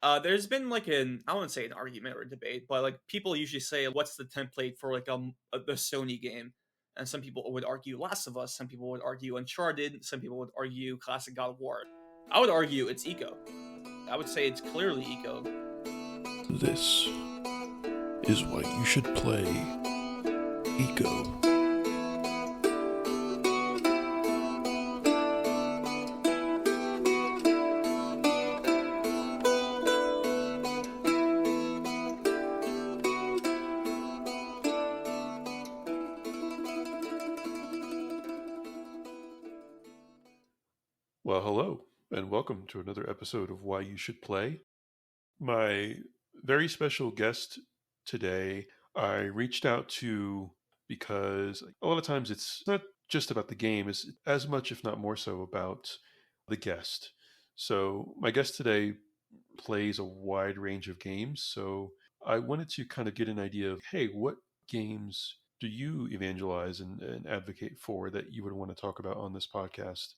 There's been like I wouldn't say an argument or a debate, but like people usually say, what's the template for like the Sony game? And some people would argue Last of Us, some people would argue Uncharted, some people would argue classic God of War. I would argue it's Ico. I would say it's clearly Ico. This is why you should play Ico. Well, hello, and welcome to another episode of Why You Should Play. My very special guest today, I reached out to because a lot of times it's not just about the game, it's as much, if not more so, about the guest. So, my guest today plays a wide range of games. So, I wanted to kind of get an idea of hey, what games do you evangelize and advocate for that you would want to talk about on this podcast?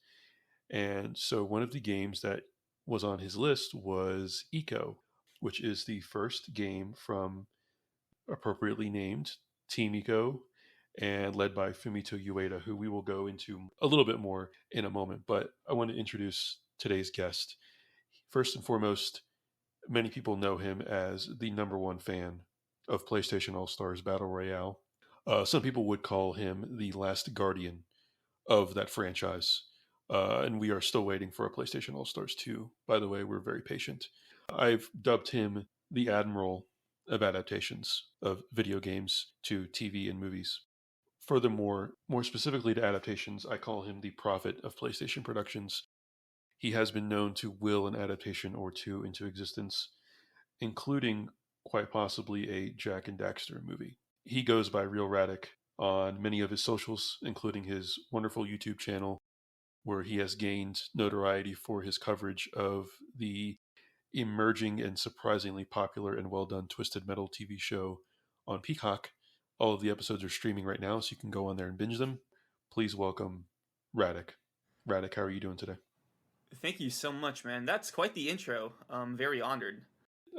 And so one of the games that was on his list was Ico, which is the first game from appropriately named Team Ico and led by Fumito Ueda, who we will go into a little bit more in a moment. But I want to introduce today's guest. First and foremost, many people know him as the number one fan of PlayStation All Stars Battle Royale. Some people would call him the last guardian of that franchise. And we are still waiting for a PlayStation All Stars 2. By the way, we're very patient. I've dubbed him the Admiral of adaptations of video games to TV and movies. Furthermore, more specifically to adaptations, I call him the prophet of PlayStation productions. He has been known to will an adaptation or two into existence, including quite possibly a Jack and Daxter movie. He goes by RealRadec on many of his socials, including his wonderful YouTube channel, where he has gained notoriety for his coverage of the emerging and surprisingly popular and well done Twisted Metal TV show on Peacock. All of the episodes are streaming right now, so you can go on there and binge them. Please welcome Radec. Radec, how are you doing today? Thank you so much, man. That's quite the intro. I'm very honored.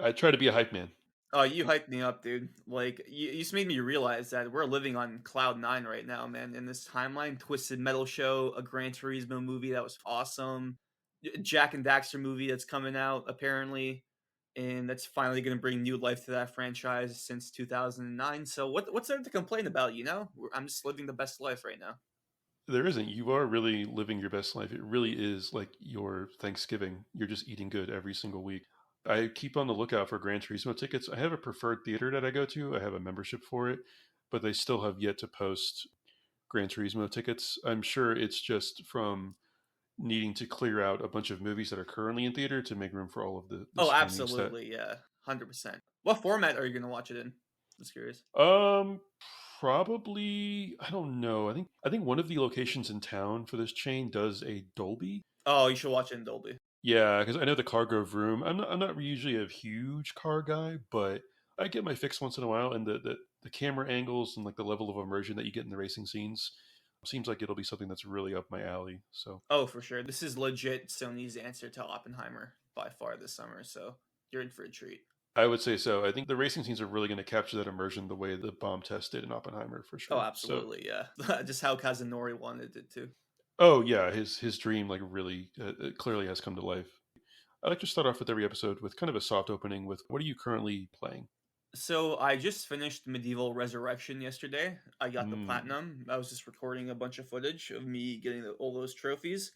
I try to be a hype man. Oh, you hyped me up, dude. Like, you just made me realize that we're living on cloud nine right now, man. In this timeline, Twisted Metal show, a Gran Turismo movie that was awesome, Jack and Daxter movie that's coming out apparently, and that's finally going to bring new life to that franchise since 2009. So what's there to complain about? I'm just living the best life right now. There isn't. You are really living your best life. It really is like your Thanksgiving. You're just eating good every single week. I keep on the lookout for Gran Turismo tickets. I have a preferred theater that I go to. I have a membership for it, but they still have yet to post Gran Turismo tickets. I'm sure it's just from needing to clear out a bunch of movies that are currently in theater to make room for all of the Oh, screenings that absolutely, yeah, 100%. What format are you going to watch it in? Just curious. um probably I don't know. I think one of the locations in town for this chain does a Dolby. Oh, you should watch it in Dolby. Yeah, because I know the car Grove room. I'm not usually a huge car guy, but I get my fix once in a while, and the camera angles and like the level of immersion that you get in the racing scenes seems like it'll be something that's really up my alley. So Oh, for sure. This is legit Sony's answer to Oppenheimer by far this summer, so you're in for a treat. I would say so. I think the racing scenes are really going to capture that immersion the way the bomb test did in Oppenheimer for Oh, sure. So, absolutely, yeah. Just how Kazunori wanted it to. oh yeah, his dream like really clearly has come to life. I like to start off with every episode with kind of a soft opening with what are you currently playing? So I just finished Medieval Resurrection yesterday. I got the Mm, platinum. I was just recording a bunch of footage of me getting all those trophies.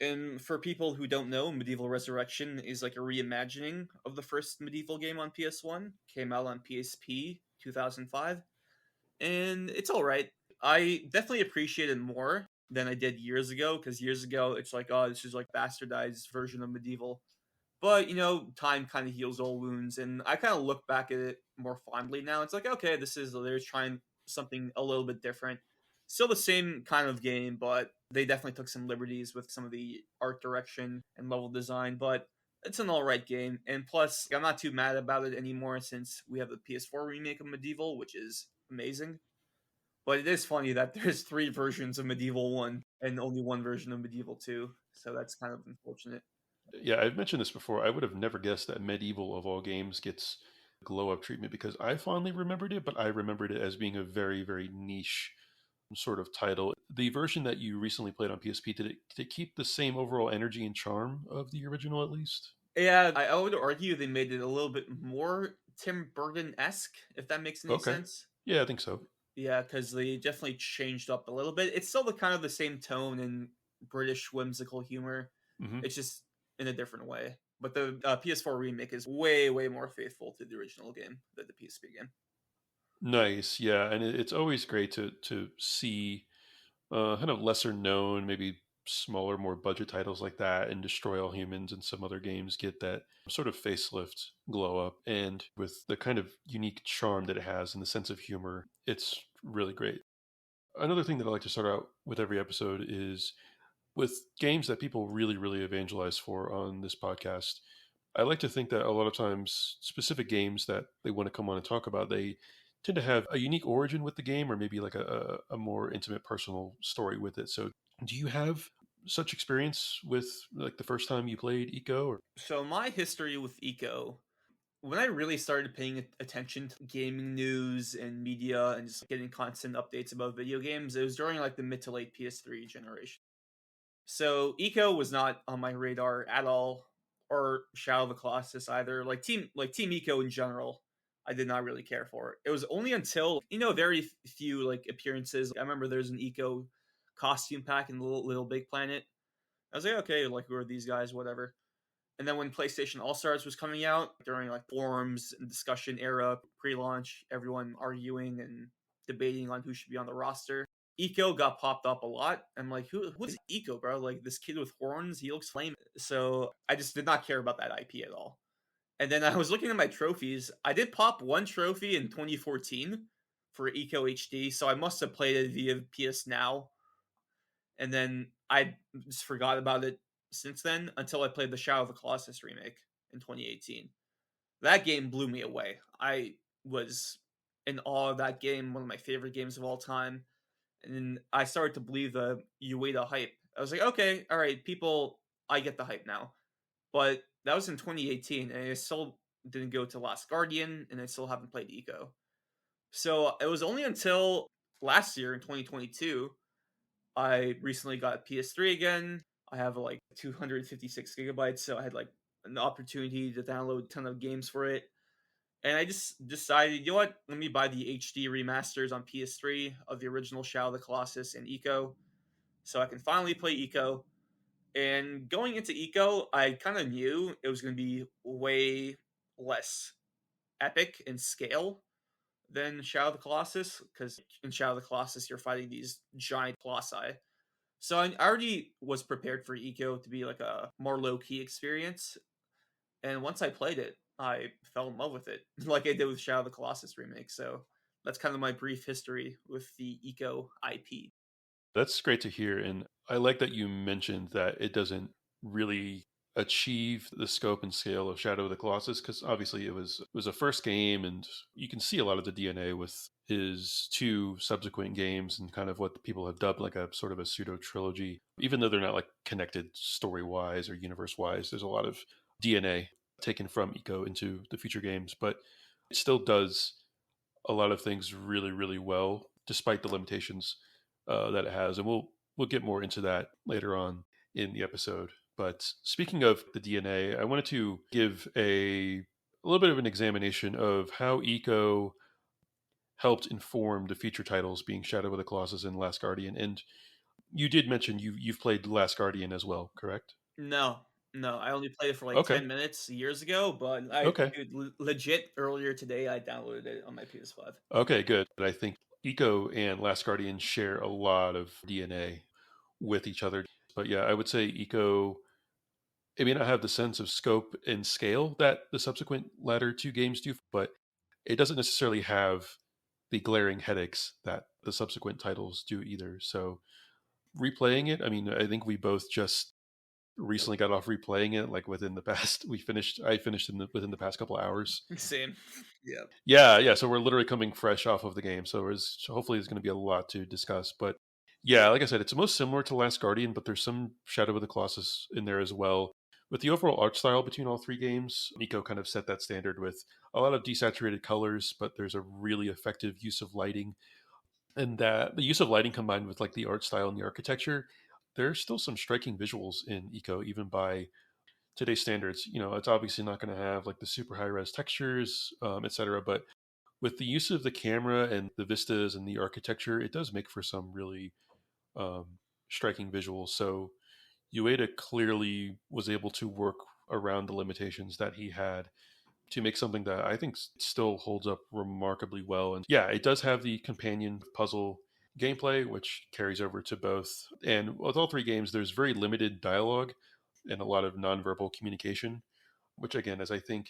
And for people who don't know, Medieval Resurrection is like a reimagining of the first medieval game on PS1. Came out on PSP 2005. And it's all right. I definitely appreciate it more than I did years ago because years ago it's like, oh, this is like bastardized version of medieval. But time kind of heals all wounds, and I kind of look back at it more fondly now. It's like, okay, they're trying something a little bit different. Still the same kind of game, but they definitely took some liberties with some of the art direction and level design. But it's an all right game, and plus, I'm not too mad about it anymore since we have the PS4 remake of Medieval, which is amazing. But it is funny that there's three versions of Medieval 1 and only one version of Medieval 2, so that's kind of unfortunate. Yeah, I've mentioned this before. I would have never guessed that Medieval of all games gets glow up treatment because I fondly remembered it, but I remembered it as being a very, very niche sort of title. The version that you recently played on PSP, did it keep the same overall energy and charm of the original at least? Yeah, I would argue they made it a little bit more Tim Burton-esque, if that makes any Okay. sense. Yeah, I think so. Yeah, because they definitely changed up a little bit. It's still the kind of the same tone and British whimsical humor. Hmm. It's just in a different way. But the PS4 remake is way, way more faithful to the original game than the PSP game. Nice. Yeah, and it's always great to see kind of lesser known, maybe smaller, more budget titles like that, and Destroy All Humans and some other games get that sort of facelift glow up. And with the kind of unique charm that it has and the sense of humor, it's really great. Another thing that I like to start out with every episode is with games that people really, really evangelize for on this podcast. I like to think that a lot of times specific games that they want to come on and talk about, they tend to have a unique origin with the game or maybe like a more intimate personal story with it. So do you have such experience with like the first time you played Eco or So my history with Eco, when I really started paying attention to gaming news and media and just getting constant updates about video games, it was during like the mid to late PS3 generation. So Eco was not on my radar at all, or Shadow of the Colossus either. Team Eco in general, I did not really care for. It was only until very few like appearances. I remember there's an Eco costume pack in Little Big Planet. I was like, okay, like who are these guys? Whatever. And then when PlayStation All Stars was coming out during like forums and discussion era, pre-launch, everyone arguing and debating on who should be on the roster. Eco got popped up a lot. I'm like, who's Eco, bro? Like this kid with horns, he looks lame. So I just did not care about that IP at all. And then I was looking at my trophies. I did pop one trophy in 2014 for Eco HD, so I must have played it via PS Now, and then I just forgot about it since then until I played the Shadow of the Colossus remake in 2018. That game blew me away. I was in awe of that game, one of my favorite games of all time. And then I started to believe the Ueda hype. I was like, okay, all right, people, I get the hype now. But that was in 2018, and I still didn't go to Last Guardian, and I still haven't played Eco. So it was only until last year in 2022 I recently got a PS3 again. I have like 256 gigabytes, so I had like an opportunity to download a ton of games for it. And I just decided, you know what? Let me buy the HD remasters on PS3 of the original Shadow of the Colossus and Eco, so I can finally play Eco. And going into Eco, I kind of knew it was going to be way less epic in scale than Shadow of the Colossus, because in Shadow of the Colossus, you're fighting these giant colossi. So I already was prepared for Eco to be like a more low key experience, and once I played it, I fell in love with it, like I did with Shadow of the Colossus remake. So that's kind of my brief history with the Eco IP. That's great to hear. And I like that you mentioned that it doesn't really achieve the scope and scale of Shadow of the Colossus because obviously it was a first game and you can see a lot of the DNA with his two subsequent games and kind of what the people have dubbed like a sort of a pseudo trilogy. Even though they're not like connected story wise or universe wise, there's a lot of DNA taken from Eco into the future games, but it still does a lot of things really, really well, despite the limitations that it has, and we'll get more into that later on in the episode. But speaking of the DNA, I wanted to give a little bit of an examination of how Eco helped inform the future titles, being Shadow of the Colossus and Last Guardian. And you did mention you've played Last Guardian as well, correct? No, no, I only played it for like Okay, 10 minutes years ago, but okay, legit earlier today I downloaded it on my PS5. okay, good. But I think Eco and Last Guardian share a lot of DNA with each other. But yeah, I would say Eco, it may not have the sense of scope and scale that the subsequent latter two games do, but it doesn't necessarily have the glaring headaches that the subsequent titles do either. So replaying it, I mean, I think we both just recently got off replaying it, like within the past. I finished within the past couple hours. Same. Yeah. Yeah, yeah. So we're literally coming fresh off of the game. So hopefully there's going to be a lot to discuss. But yeah, like I said, it's most similar to Last Guardian, but there's some Shadow of the Colossus in there as well, with the overall art style between all three games, Ico kind of set that standard with a lot of desaturated colors, but there's a really effective use of lighting. And that the use of lighting combined with like the art style and the architecture, there's still some striking visuals in Ico, even by today's standards. It's obviously not going to have like the super high res textures, etc. But with the use of the camera and the vistas and the architecture, it does make for some really um, striking visuals. So Ueda clearly was able to work around the limitations that he had to make something that I think still holds up remarkably well. And yeah, it does have the companion puzzle gameplay, which carries over to both. And with all three games, there's very limited dialogue and a lot of nonverbal communication, which again, as I think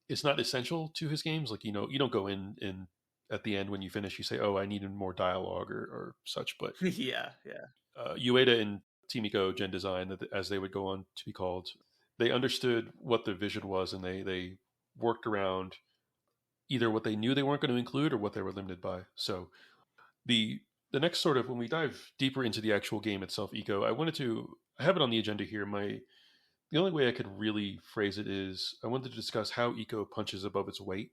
is not essential to his games. Like, you don't go in at the end when you finish, you say, oh, I needed more dialogue or such. But Yeah, yeah. Ueda and Team Ico Gen Design, as they would go on to be called, they understood what the vision was, and they worked around either what they knew they weren't going to include or what they were limited by. So the the next sort of when we dive deeper into the actual game itself, Ico, I have it on the agenda here. The only way I could really phrase it is I wanted to discuss how Ico punches above its weight.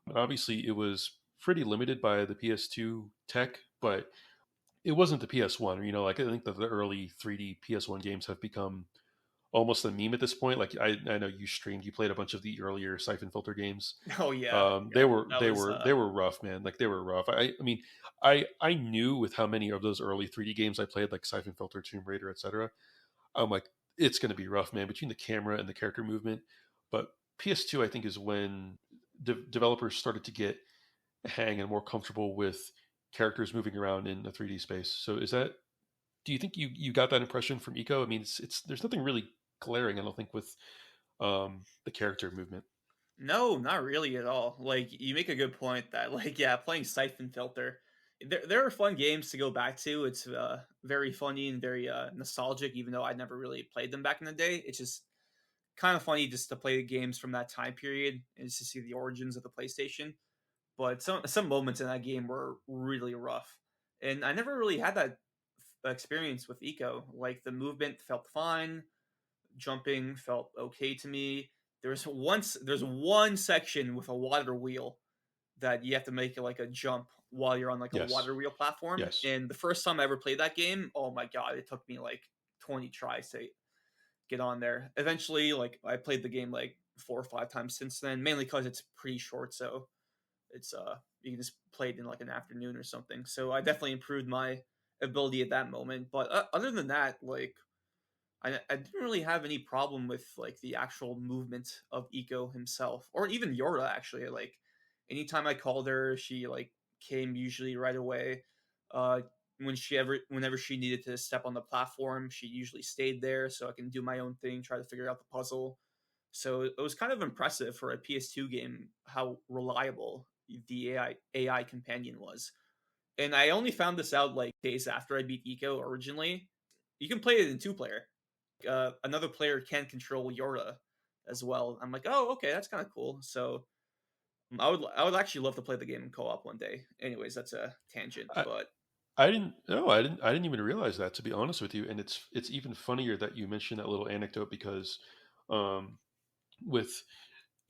And obviously, it was pretty limited by the PS2 tech, but it wasn't the PS1. Like I think that the early 3D PS1 games have become almost a meme at this point. Like I know you streamed, you played a bunch of the earlier Siphon Filter games. Oh yeah, They yeah. were That they was were they were rough, man. Like they were rough. I mean, I knew with how many of those early 3D games I played, like Siphon Filter, Tomb Raider, etc. I'm like, it's going to be rough, man, between the camera and the character movement. But PS2, I think, is when developers started to get a hang and more comfortable with characters moving around in a 3D space. So do you think you got that impression from Ico? I mean, it's there's nothing really glaring, I don't think, with the character movement. no, not really at all. Like you make a good point that like yeah, playing Siphon Filter, there are fun games to go back to. It's very funny and very nostalgic, even though I never really played them back in the day. It's just kind of funny just to play the games from that time period and just to see the origins of the PlayStation. But some moments in that game were really rough, and I never really had that experience with Eco. Like the movement felt fine, jumping felt okay to me. There's one section with a water wheel that you have to make like a jump while you're on like a Yes, water wheel platform. yes. And the first time I ever played that game, oh my god, it took me like 20 tries to get on there. Eventually, like I played the game like 4 or 5 times since then, mainly because it's pretty short, so it's you can just play it in like an afternoon or something. So I definitely improved my ability at that moment. But other than that, like I didn't really have any problem with like the actual movement of Eco himself, or even Yora actually. Like anytime I called her, she like came usually right away. Uh, whenever she needed to step on the platform, she usually stayed there, so I can do my own thing, try to figure out the puzzle. So it was kind of impressive for a PS2 game how reliable the AI companion was. And I only found this out like days after I beat Eco originally. You can play it in 2 player. Another player can control Yora as well. I'm like, oh, okay, that's kind of cool. So I would actually love to play the game in co-op one day. Anyways, that's a tangent, I, but I didn't. No, I didn't even realize that. To be honest with you, and it's even funnier that you mentioned that little anecdote because, um, with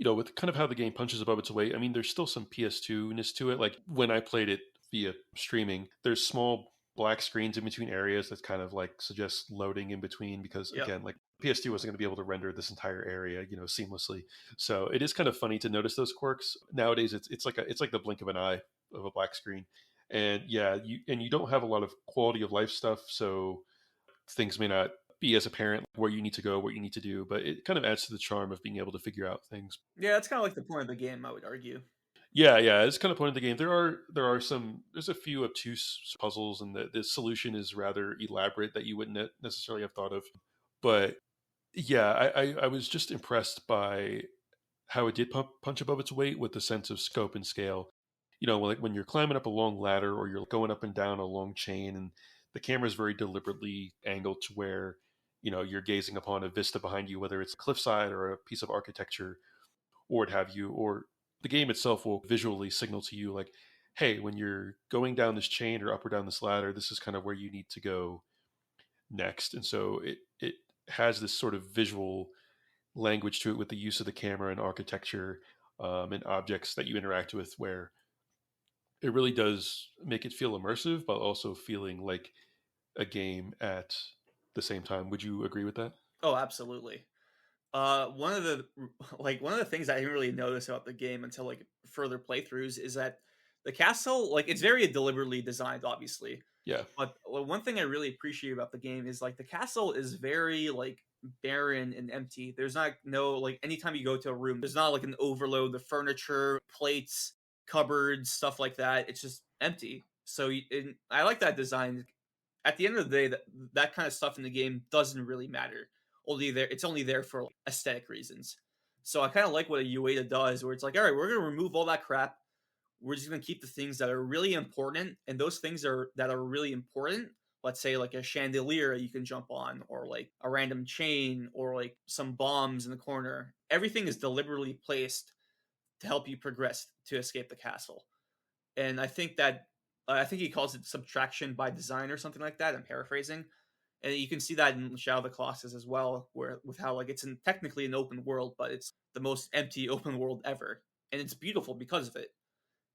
with kind of how the game punches above its weight. I mean, there's still some PS2-ness to it. Like when I played it via streaming, there's small black screens in between areas that kind of like suggest loading in between because yep. again, like PS2 wasn't going to be able to render this entire area, seamlessly. So it is kind of funny to notice those quirks. Nowadays, it's like the blink of an eye of a black screen. And yeah, you don't have a lot of quality of life stuff, so things may not be as apparent where you need to go, what you need to do, but it kind of adds to the charm of being able to figure out things. Yeah, that's kind of like the point of the game, I would argue. Yeah, yeah, it's kind of point of the game. There's a few obtuse puzzles, and the solution is rather elaborate that you wouldn't necessarily have thought of. But yeah, I was just impressed by how it did punch above its weight with the sense of scope and scale. Like when you're climbing up a long ladder or you're going up and down a long chain, and the camera is very deliberately angled to where you're gazing upon a vista behind you, whether it's a cliffside or a piece of architecture or what have you, or the game itself will visually signal to you like, hey, when you're going down this chain or up or down this ladder, this is kind of where you need to go next. And so it has this sort of visual language to it with the use of the camera and architecture, and objects that you interact with, where it really does make it feel immersive, but also feeling like a game at the same time. Would you agree with that? Oh, absolutely. One of the one of the things I didn't really notice about the game until like further playthroughs is that the castle, like it's very deliberately designed, obviously. Yeah, But one thing I really appreciate about the game is like the castle is very like barren and empty. There's not no like anytime you go to a room, there's not like an overload of furniture, plates, cupboards, stuff like that. It's just empty. So I like that design. At the end of the day, that kind of stuff in the game doesn't really matter. Only there, it's only there for like, aesthetic reasons. So I kind of like what a Ueda does, where it's like, all right, we're gonna remove all that crap. We're just gonna keep the things that are really important, and those things are that are really important. Let's say like a chandelier you can jump on, or like a random chain, or like some bombs in the corner. Everything is deliberately placed to help you progress to escape the castle. And I think he calls it subtraction by design or something like that. I'm paraphrasing, and you can see that in Shadow of the Colossus as well, where with how like it's technically an open world, but it's the most empty open world ever, and it's beautiful because of it.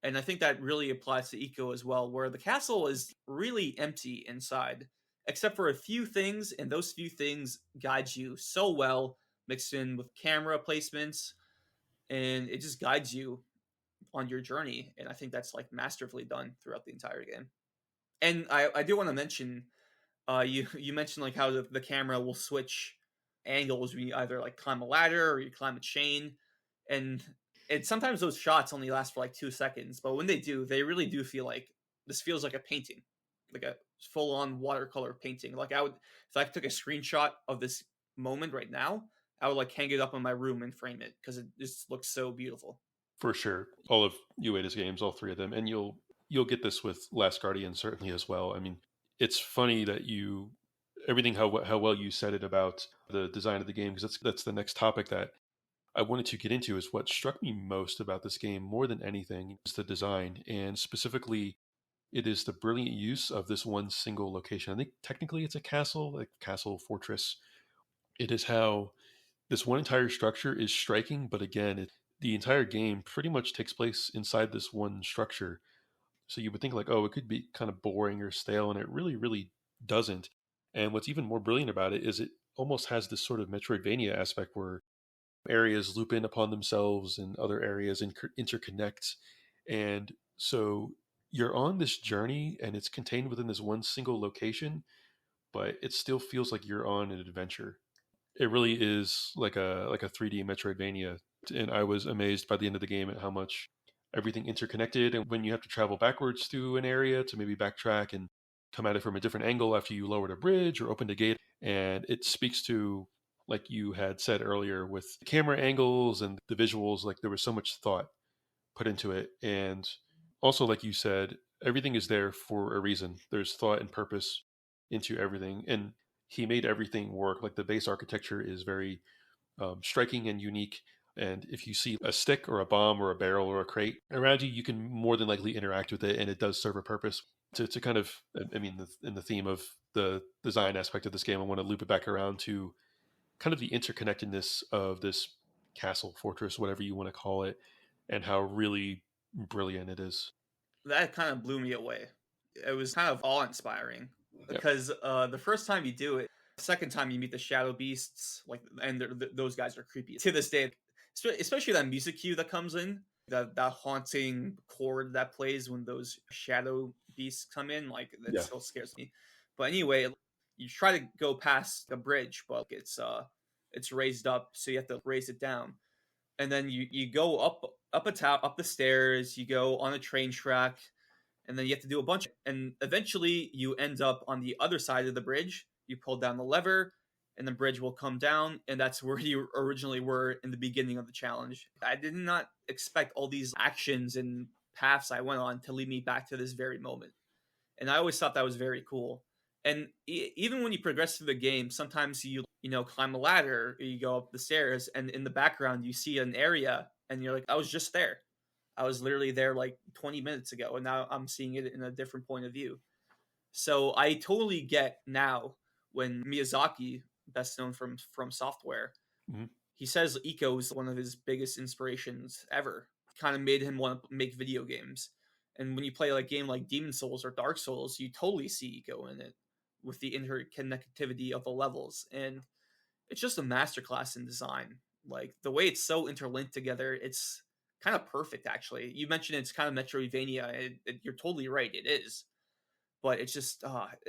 And I think that really applies to Ico as well, where the castle is really empty inside, except for a few things, and those few things guide you so well, mixed in with camera placements, and it just guides you on your journey. And I think that's like masterfully done throughout the entire game. And I do want to mention, you mentioned like how the camera will switch angles when you either like climb a ladder or you climb a chain, and sometimes those shots only last for like 2 seconds, but when they do, they really do feel like this feels like a painting, like a full on watercolor painting. Like I would, if I took a screenshot of this moment right now, I would like hang it up in my room and frame it because it just looks so beautiful. for sure. All of Ueda's games, all three of them, and you'll get this with Last Guardian certainly as well. I mean, it's funny that you everything how well you said it about the design of the game, because that's the next topic that I wanted to get into. Is what struck me most about this game more than anything is the design, and specifically it is the brilliant use of this one single location. I think technically it's a castle, like castle fortress. It is how this one entire structure is striking, but again, the entire game pretty much takes place inside this one structure. So you would think like, oh, it could be kind of boring or stale, and it really, really doesn't. And what's even more brilliant about it is it almost has this sort of Metroidvania aspect where areas loop in upon themselves and other areas interconnect. And so you're on this journey and it's contained within this one single location, but it still feels like you're on an adventure. It really is like a 3D Metroidvania, and I was amazed by the end of the game at how much everything interconnected. And when you have to travel backwards through an area to maybe backtrack and come at it from a different angle after you lowered a bridge or opened a gate, and it speaks to, like you had said earlier, with camera angles and the visuals, like there was so much thought put into it. And also, like you said, everything is there for a reason. There's thought and purpose into everything, and he made everything work. Like the base architecture is very striking and unique. And if you see a stick or a bomb or a barrel or a crate around you, you can more than likely interact with it, and it does serve a purpose. To kind of, I mean, in the theme of the design aspect of this game, I want to loop it back around to kind of the interconnectedness of this castle, fortress, whatever you want to call it, and how really brilliant it is. That kind of blew me away. It was kind of awe inspiring Yep. because the first time you do it, the second time you meet the shadow beasts, like, and those guys are creepy to this day. Especially that music cue that comes in, that haunting chord that plays when those shadow beasts come in, like that Yeah. still scares me. But anyway, you try to go past the bridge, but it's raised up, so you have to raise it down, and then you go up the stairs, you go on a train track, and then you have to do a bunch, and eventually you end up on the other side of the bridge. You pull down the lever and the bridge will come down, and that's where you originally were in the beginning of the challenge. I did not expect all these actions and paths I went on to lead me back to this very moment, and I always thought that was very cool. And even when you progress through the game, sometimes you know climb a ladder, or you go up the stairs, and in the background you see an area, and you're like, I was just there. I was literally there like 20 minutes ago, and now I'm seeing it in a different point of view. So I totally get now when Miyazaki, best known from Software, Mhm. He says Ico is one of his biggest inspirations ever. Kind of made him want to make video games. And when you play like a game like Demon Souls or Dark Souls, you totally see Ico in it with the interconnectivity of the levels. And it's just a masterclass in design. Like the way it's so interlinked together, it's kind of perfect actually. You mentioned it's kind of Metroidvania. You're totally right. It is, but it's just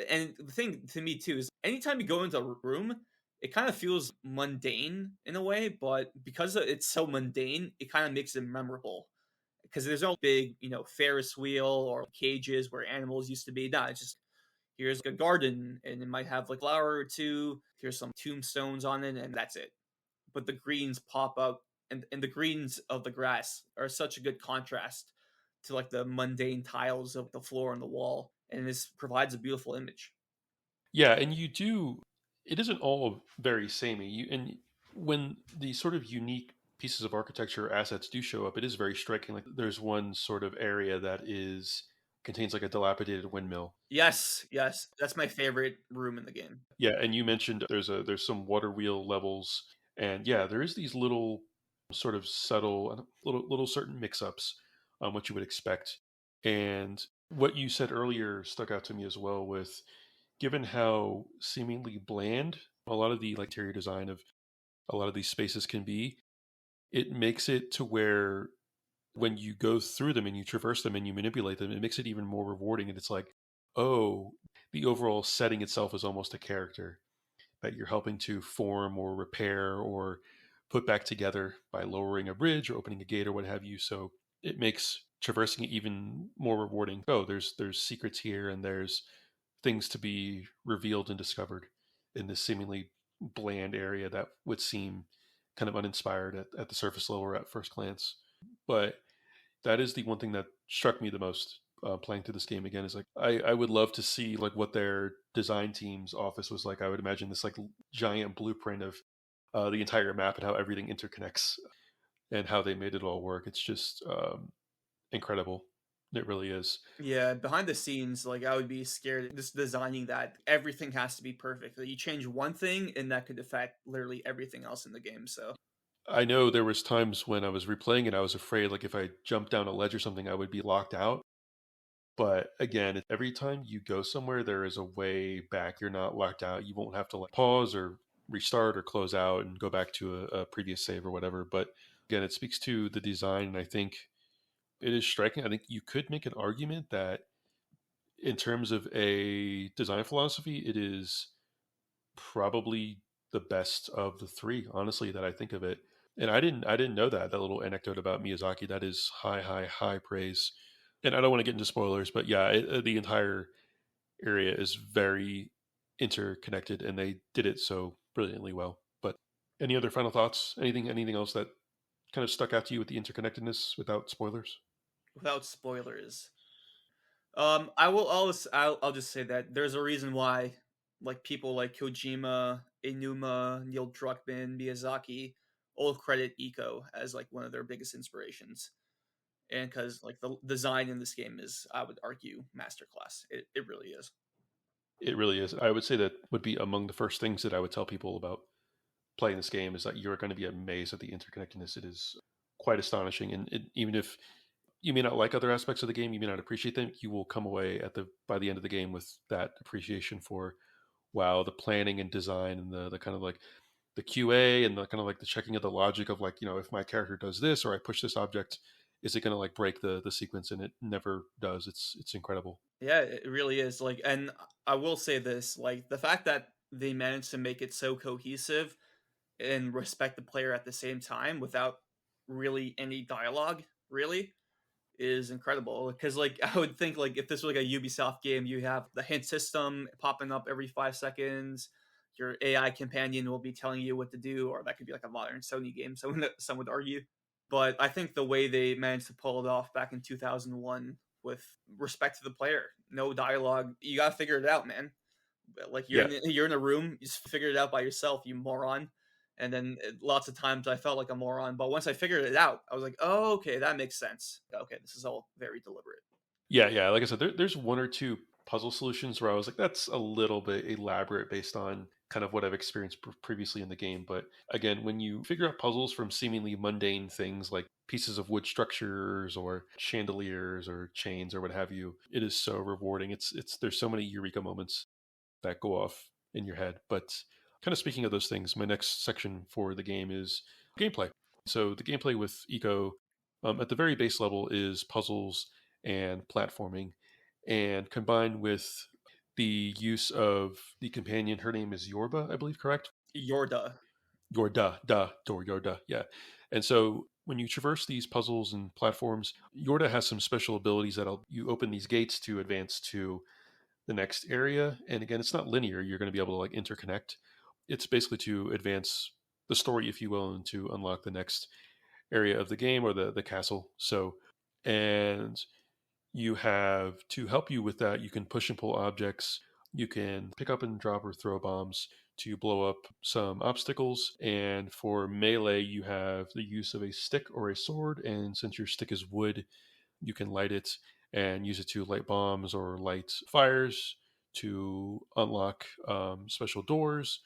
and the thing to me too is anytime you go into a room, it kind of feels mundane in a way, but because it's so mundane, it kind of makes it memorable. Because there's no big, Ferris wheel or cages where animals used to be. Nah, it's just here's a garden and it might have like a flower or two. Here's some tombstones on it, and that's it. But the greens pop up, and the greens of the grass are such a good contrast to like the mundane tiles of the floor and the wall, and this provides a beautiful image. Yeah, and you do. It isn't all very samey. And when the sort of unique pieces of architecture or assets do show up, it is very striking. Like there's one sort of area that is contains like a dilapidated windmill. Yes, yes, that's my favorite room in the game. Yeah, and you mentioned there's some water wheel levels, and yeah, there is these little sort of subtle little certain mix-ups, what you would expect. And what you said earlier stuck out to me as well with given how seemingly bland a lot of the like interior design of a lot of these spaces can be, it makes it to where when you go through them and you traverse them and you manipulate them, it makes it even more rewarding. And it's like, oh, the overall setting itself is almost a character that you're helping to form or repair or put back together by lowering a bridge or opening a gate or what have you. So it makes traversing it even more rewarding. Oh, there's secrets here and there's things to be revealed and discovered in this seemingly bland area that would seem kind of uninspired at the surface level or at first glance. But that is the one thing that struck me the most playing through this game again is like I would love to see like what their design team's office was like. I would imagine this like giant blueprint of the entire map and how everything interconnects and how they made it all work. It's just incredible. It really is. Yeah, behind the scenes, like I would be scared just designing that everything has to be perfect. Like, you change one thing and that could affect literally everything else in the game. So I know there was times when I was replaying it, I was afraid like if I jumped down a ledge or something, I would be locked out. But again, every time you go somewhere, there is a way back. You're not locked out. You won't have to like pause or restart or close out and go back to a previous save or whatever. But again, it speaks to the design, and I think it is striking. I think you could make an argument that in terms of a design philosophy, it is probably the best of the three, honestly, that I think of it. And I didn't know that little anecdote about Miyazaki. That is high praise. And I don't want to get into spoilers, but yeah, the entire area is very interconnected, and they did it so brilliantly well. But any other final thoughts? Anything else that kind of stuck out to you with the interconnectedness without spoilers? without spoilers, I'll just say that there's a reason why like people like Kojima, Enuma, Neil Druckmann, Miyazaki all credit Ico as like one of their biggest inspirations. And because like the design in this game is, I would argue, masterclass. It really is. It really is. I would say that would be among the first things that I would tell people about playing this game is that you're going to be amazed at the interconnectedness. It is quite astonishing, and even if you may not like other aspects of the game, you may not appreciate them, you will come away at the by the end of the game with that appreciation for wow, the planning and design and the kind of like the QA and the kind of like the checking of the logic of like, if my character does this or I push this object, is it going to like break the sequence? And it never does. It's incredible. Yeah, it really is. Like, and I will say this: like the fact that they managed to make it so cohesive and respect the player at the same time without really any dialogue, really, is incredible. Because like I would think like if this was like a Ubisoft game, you have the hint system popping up every 5 seconds. Your AI companion will be telling you what to do, or that could be like a modern Sony game. Some would argue, but I think the way they managed to pull it off back in 2001 with respect to the player, no dialogue, you gotta figure it out, man. Like Yeah. you're in a room, you just figure it out by yourself, you moron. And then lots of times I felt like a moron, but once I figured it out, I was like, oh, okay, that makes sense. Okay, this is all very deliberate. Yeah. Like I said, there's one or two puzzle solutions where I was like, that's a little bit elaborate based on kind of what I've experienced previously in the game. But again, when you figure out puzzles from seemingly mundane things like pieces of wood structures or chandeliers or chains or what have you, it is so rewarding. It's there's so many eureka moments that go off in your head. But kind of speaking of those things, my next section for the game is gameplay. So the gameplay with Ico at the very base level is puzzles and platforming, and combined with the use of the companion, her name is Yorba, I believe, correct? Yorda. Yorda, yeah. And so when you traverse these puzzles and platforms, Yorda has some special abilities that'll you open these gates to advance to the next area. And again, it's not linear. You're going to be able to like interconnect. It's basically to advance the story, if you will, and to unlock the next area of the game or the castle. So, and you have to help you with that. You can push and pull objects. You can pick up and drop or throw bombs to blow up some obstacles. And for melee, you have the use of a stick or a sword. And since your stick is wood, you can light it and use it to light bombs or light fires to unlock special doors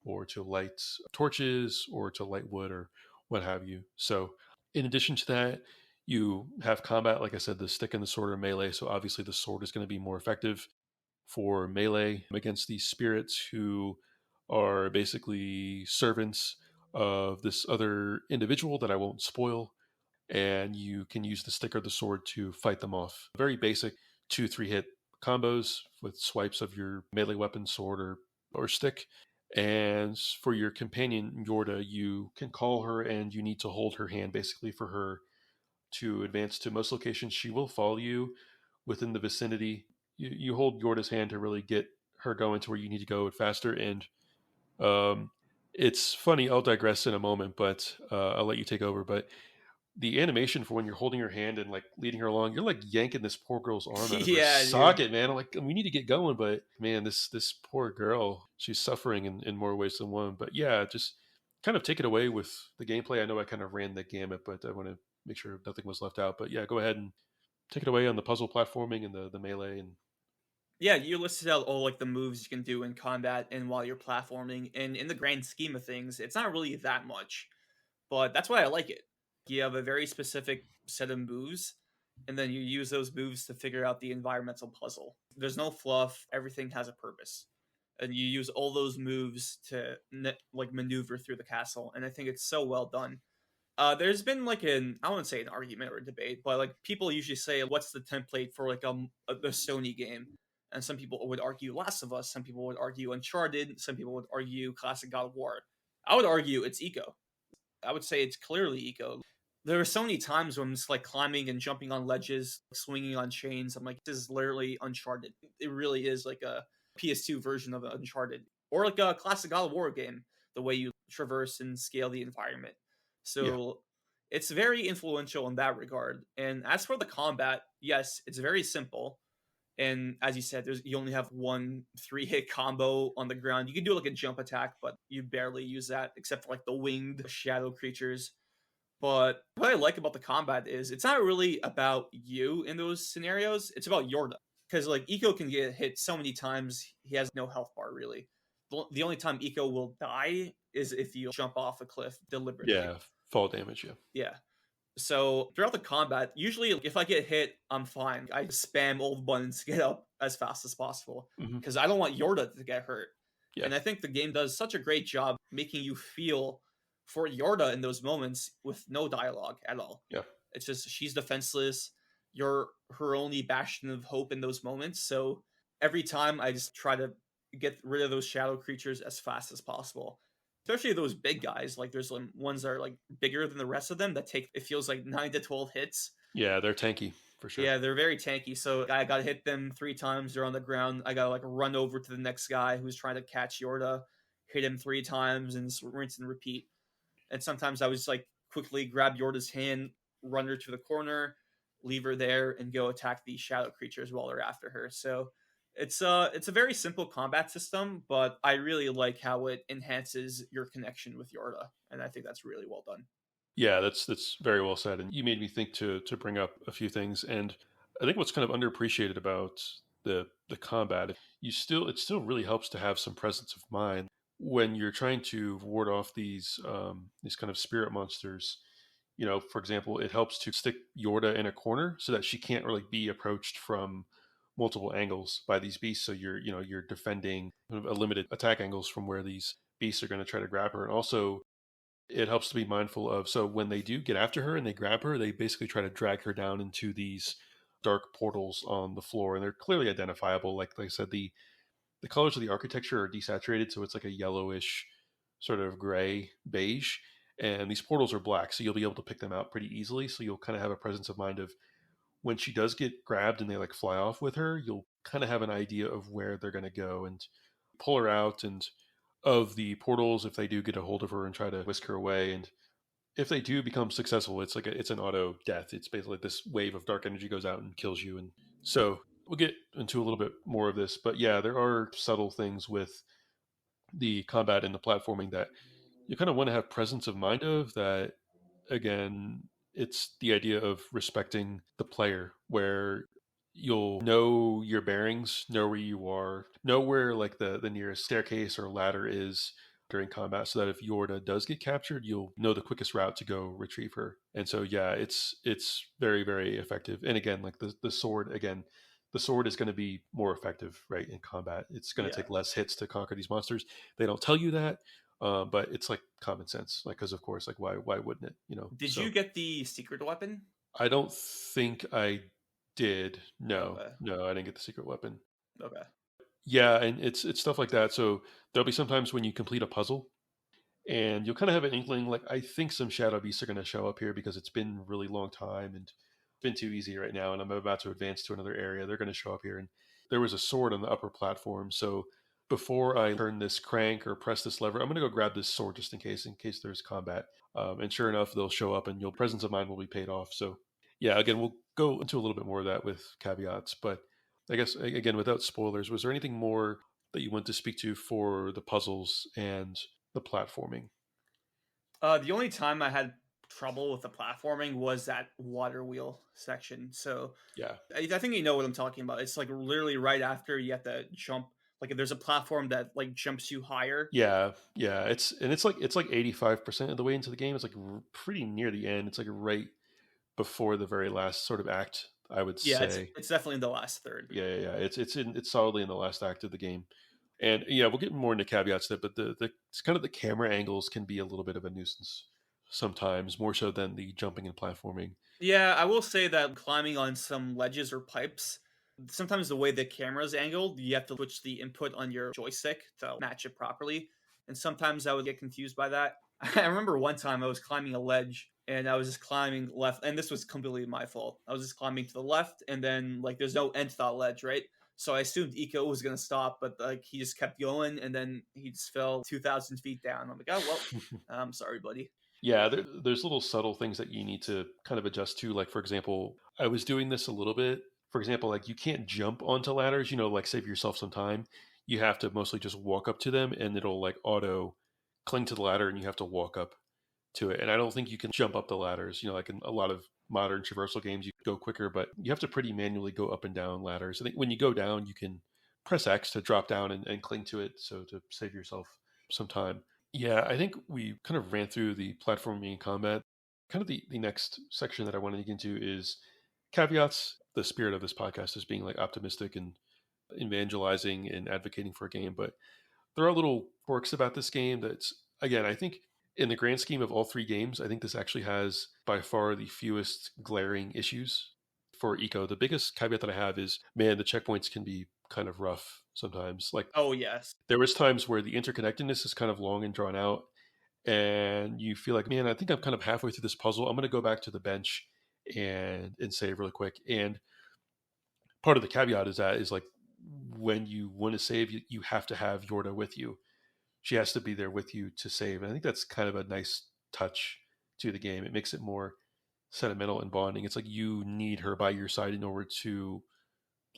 or to light torches or to light wood or what have you. So, in addition to that, you have combat. Like I said, the stick and the sword are melee. So, obviously, the sword is going to be more effective for melee against these spirits who are basically servants of this other individual that I won't spoil, and you can use the stick or the sword to fight them off. Very basic 2-3 hit combos with swipes of your melee weapon, sword, or stick. And for your companion, Yorda, you can call her and you need to hold her hand basically for her to advance to most locations. She will follow you within the vicinity. You hold Yorda's hand to really get her going to where you need to go faster. And um, it's funny, I'll digress in a moment, but I'll let you take over. But the animation for when you're holding her hand and like leading her along, you're like yanking this poor girl's arm out of her Yeah, dude. socket, man. I'm like, we need to get going, but man, this poor girl, she's suffering in more ways than one. But yeah, just kind of take it away with the gameplay. I know I kind of ran the gamut, but I want to make sure nothing was left out. But yeah, go ahead and take it away on the puzzle platforming and the melee and Yeah, you listed out all like the moves you can do in combat and while you're platforming, and in the grand scheme of things, it's not really that much. But that's why I like it. You have a very specific set of moves, and then you use those moves to figure out the environmental puzzle. There's no fluff, everything has a purpose. And you use all those moves to like maneuver through the castle, and I think it's so well done. There's been like I wouldn't say an argument or a debate, but like people usually say, what's the template for like the Sony game? And some people would argue Last of Us, some people would argue Uncharted, some people would argue classic God of War. I would argue it's Ico. I would say it's clearly Ico. There are so many times when I'm just like climbing and jumping on ledges, swinging on chains. I'm like, this is literally Uncharted. It really is like a PS2 version of Uncharted, or like a classic God of War game. The way you traverse and scale the environment. yeah. So it's very influential in that regard. And as for the combat, yes, it's very simple. And as you said, you only have one 3-hit combo on the ground. You can do like a jump attack, but you barely use that except for like the winged shadow creatures. But what I like about the combat is it's not really about you in those scenarios. It's about Yorda. Because like Eco can get hit so many times, he has no health bar really. The only time Eco will die is if you jump off a cliff deliberately. Yeah, fall damage, yeah. Yeah. So throughout the combat, usually if I get hit, I'm fine. I spam all the buttons to get up as fast as possible Hmm. because I don't want Yorda to get hurt. Yeah. And I think the game does such a great job making you feel for Yorda in those moments with no dialogue at all. Yeah. It's just she's defenseless. You're her only bastion of hope in those moments. So every time I just try to get rid of those shadow creatures as fast as possible. Especially those big guys, like there's ones that are like bigger than the rest of them that take it feels like 9 to 12 hits. Yeah, they're tanky for sure. Yeah, they're very tanky. So I gotta hit them 3 times. They're on the ground. I gotta like run over to the next guy who's trying to catch Yorda, hit him 3 times, and rinse and repeat. And sometimes I would just like quickly grab Yorda's hand, run her to the corner, leave her there, and go attack these shadow creatures while they're after her. So it's a very simple combat system, but I really like how it enhances your connection with Yorda, and I think that's really well done. Yeah, that's very well said. And you made me think to bring up a few things. And I think what's kind of underappreciated about the combat, it still really helps to have some presence of mind when you're trying to ward off these kind of spirit monsters. For example, it helps to stick Yorda in a corner so that she can't really be approached from multiple angles by these beasts. So you're defending kind of a limited attack angles from where these beasts are going to try to grab her. And also it helps to be mindful of, so when they do get after her and they grab her, they basically try to drag her down into these dark portals on the floor, and they're clearly identifiable. Like I said, the colors of the architecture are desaturated, so it's like a yellowish sort of gray beige, and these portals are black, so you'll be able to pick them out pretty easily. So you'll kind of have a presence of mind of when she does get grabbed and they like fly off with her, you'll kind of have an idea of where they're going to go and pull her out. And of the portals, if they do get a hold of her and try to whisk her away, and if they do become successful, it's like it's an auto death. It's basically this wave of dark energy goes out and kills you. And so we'll get into a little bit more of this, but yeah, there are subtle things with the combat and the platforming that you kind of want to have presence of mind of. That again, it's the idea of respecting the player, where you'll know your bearings, know where you are, know where like the nearest staircase or ladder is during combat, so that if Yorda does get captured, you'll know the quickest route to go retrieve her. And so yeah, it's very, very effective. And again, like the sword, again, the sword is going to be more effective, right, in combat. It's going to Yeah. take less hits to conquer these monsters. They don't tell you that, but it's like common sense, like, because of course, like why wouldn't it, Did you So get the secret weapon? I don't think I did. No, Okay. no, I didn't get the secret weapon. Okay. Yeah, and it's stuff like that. So there'll be sometimes when you complete a puzzle and you'll kind of have an inkling, like, I think some shadow beasts are going to show up here because it's been a really long time and it's been too easy right now, and I'm about to advance to another area. They're going to show up here, and there was a sword on the upper platform. So before I turn this crank or press this lever, I'm going to go grab this sword just in case there's combat. And sure enough, they'll show up, and your presence of mind will be paid off. So yeah, again, we'll go into a little bit more of that with caveats, but I guess again, without spoilers, was there anything more that you want to speak to for the puzzles and the platforming? The only time I had trouble with the platforming was that water wheel section. So Yeah, I think you know what I'm talking about. It's like literally right after you have to jump. Like if there's a platform that like jumps you higher. yeah. It's like 85% of the way into the game. It's like pretty near the end. It's like right before the very last sort of act, I would Yeah, it's say. it's definitely in the last third. Yeah. It's solidly in the last act of the game. And yeah, we'll get more into caveats there, but the it's kind of the camera angles can be a little bit of a nuisance sometimes, more so than the jumping and platforming. Yeah, I will say that climbing on some ledges or pipes, sometimes the way the camera's angled, you have to switch the input on your joystick to match it properly. And sometimes I would get confused by that. I remember one time I was climbing a ledge and I was just climbing left, and this was completely my fault. I was just climbing to the left, and then like there's no end to that ledge, right? So I assumed Ico was gonna stop, but like he just kept going, and then he just fell 2,000 feet down. I'm like, oh well, I'm sorry, buddy. Yeah, there's little subtle things that you need to kind of adjust to. Like, for example, I was doing this a little bit. For example, like, you can't jump onto ladders, like, save yourself some time. You have to mostly just walk up to them, and it'll like auto cling to the ladder, and you have to walk up to it. And I don't think you can jump up the ladders. Like in a lot of modern traversal games, you go quicker, but you have to pretty manually go up and down ladders. I think when you go down, you can press X to drop down and cling to it, so to save yourself some time. Yeah, I think we kind of ran through the platforming and combat. Kind of the next section that I want to get into is caveats. The spirit of this podcast is being like optimistic and evangelizing and advocating for a game, but there are little quirks about this game that's, again, I think in the grand scheme of all three games, I think this actually has by far the fewest glaring issues for Eco. The biggest caveat that I have is, man, the checkpoints can be kind of rough sometimes. Like, Oh yes. there was times where the interconnectedness is kind of long and drawn out, and you feel like, man, I think I'm kind of halfway through this puzzle. I'm going to go back to the bench and save really quick. And part of the caveat is that is like, when you want to save, you have to have Yorda with you. She has to be there with you to save. And I think that's kind of a nice touch to the game. It makes it more sentimental and bonding. It's like you need her by your side in order to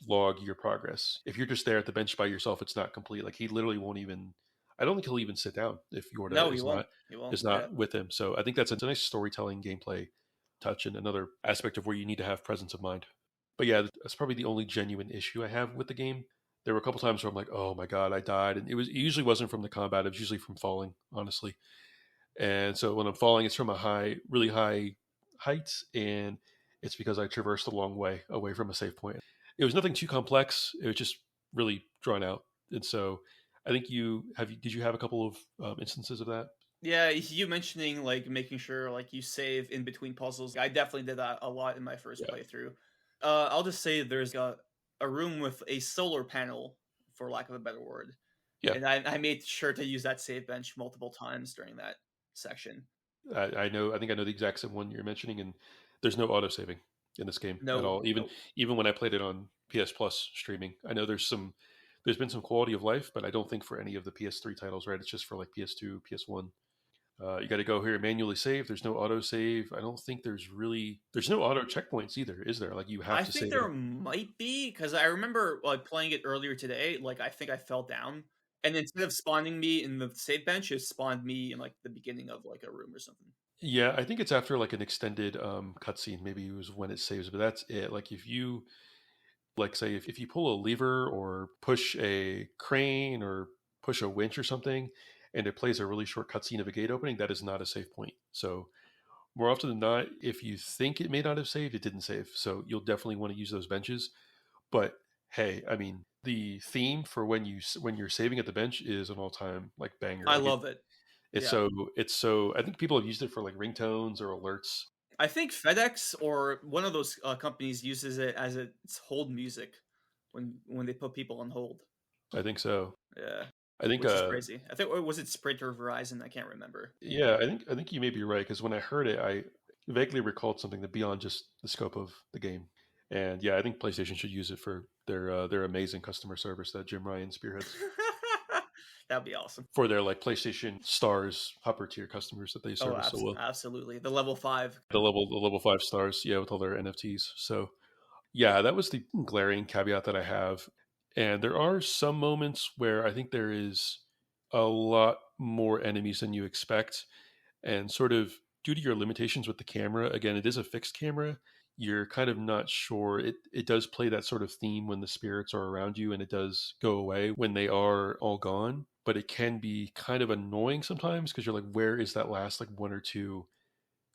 log your progress. If you're just there at the bench by yourself, it's not complete. Like, he literally won't even. I don't think he'll even sit down if No, Yorda he is won't. not He won't. Yeah. with him. So I think that's a nice storytelling gameplay touch, and another aspect of where you need to have presence of mind. But yeah, that's probably the only genuine issue I have with the game. There were a couple times where I'm like, oh my god, I died, and it usually wasn't from the combat. It was usually from falling, honestly. And so when I'm falling, it's from a really high height, and it's because I traversed a long way away from a save point. It was nothing too complex. It was just really drawn out. And so I think did you have a couple of instances of that? Yeah, you mentioning like making sure like you save in between puzzles. I definitely did that a lot in my first Yeah. playthrough. I'll just say there's a room with a solar panel, for lack of a better word, Yeah. and I made sure to use that save bench multiple times during that section. I know. I think I know the exact same one you're mentioning, and there's no auto saving in this game at No, all. Even no. even when I played it on PS Plus streaming, I know there's been some quality of life, but I don't think for any of the PS3 titles. Right? It's just for like PS2, PS1. You got to go here manually save. There's no auto save. I don't think there's no auto checkpoints either, is there? Like you have I to think save it. there might be because I remember like playing it earlier today. Like I think I fell down, and instead of spawning me in the save bench, it spawned me in like the beginning of like a room or something. Yeah, I think it's after like an extended cutscene. Maybe it was when it saves, but that's it. Like if you like say if you pull a lever or push a crane or push a winch or something, and it plays a really short cutscene of a gate opening, that is not a save point. So more often than not, if you think it may not have saved, it didn't save. So you'll definitely want to use those benches. But hey, I mean, the theme for when you're saving at the bench is an all time like banger. I Like love it. it's Yeah. so I think people have used it for like ringtones or alerts. I think FedEx or one of those companies uses it as its hold music when they put people on hold. I think so. Yeah, I think which is crazy. I think or was it Sprint or Verizon? I can't remember. yeah, I think you may be right because when I heard it, I vaguely recalled something that beyond just the scope of the game. And yeah, I think PlayStation should use it for their amazing customer service that Jim Ryan spearheads That'd be awesome. for their like PlayStation stars upper tier customers that they Oh, service so well. absolutely. The level 5. The level 5 stars, yeah, with all their NFTs. So yeah, that was the glaring caveat that I have. And there are some moments where I think there is a lot more enemies than you expect. And sort of due to your limitations with the camera, again, it is a fixed camera. You're kind of not sure. It does play that sort of theme when the spirits are around you, and it does go away when they are all gone. But it can be kind of annoying sometimes because you're like, where is that last like one or two